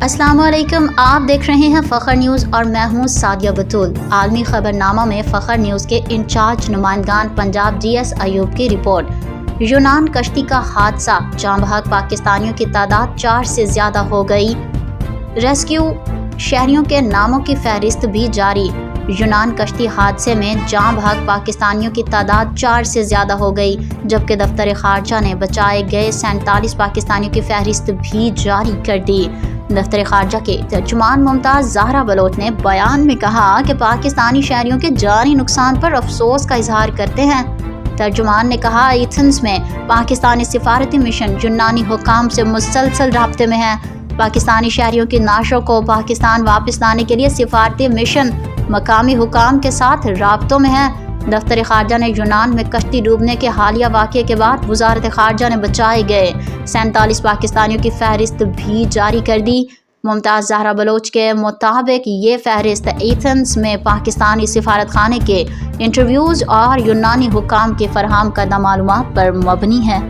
अस्सलाम वालेकुम, आप देख रहे हैं फ़ख्र न्यूज़ और मैं हूं सादिया बतूल। आलमी खबरनामा में फ़ख्र न्यूज़ के इंचार्ज नुमाइंदगान पंजाब GS अयूब की रिपोर्ट। यूनान कश्ती का हादसा, जाँ बहक पाकिस्तानियों की तादाद 4 से ज़्यादा हो गई। रेस्क्यू शहरियों के नामों की फहरिस्त भी जारी। यूनान कश्ती हादसे में जाँ बहक पाकिस्तानियों की तादाद 4 से ज़्यादा हो गई, जबकि दफ्तर खारजा ने बचाए गए 47 पाकिस्तानियों की फहरिस्त भी जारी कर दी। दफ्तर खारजा के तर्जुमान मुमताज़ ज़हरा बलोच ने बयान में कहा कि पाकिस्तानी शहरियों के जानी नुकसान पर अफसोस का इजहार करते हैं। तर्जुमान ने कहा, एथेंस में पाकिस्तानी सिफारती मिशन यूनानी हुकाम से मुसलसल राब्ते में है। पाकिस्तानी शहरियों की नाशों को पाकिस्तान वापस लाने के लिए सिफारती मिशन मकामी हुकाम के साथ राब्तों में है। दफ्तर खारजा ने यूनान में कश्ती डूबने के हालिया वाक़े के बाद वज़ारत खारजा ने बचाए गए 47 पाकिस्तानियों की फहरिस्त भी जारी कर दी। मुमताज़ ज़हरा बलोच के मुताबिक ये फहरिस्त एथेंस में पाकिस्तानी सिफारत खाने के इंटरव्यूज़ और यूनानी हुकाम के फरहम करदा मालूमात पर मबनी है।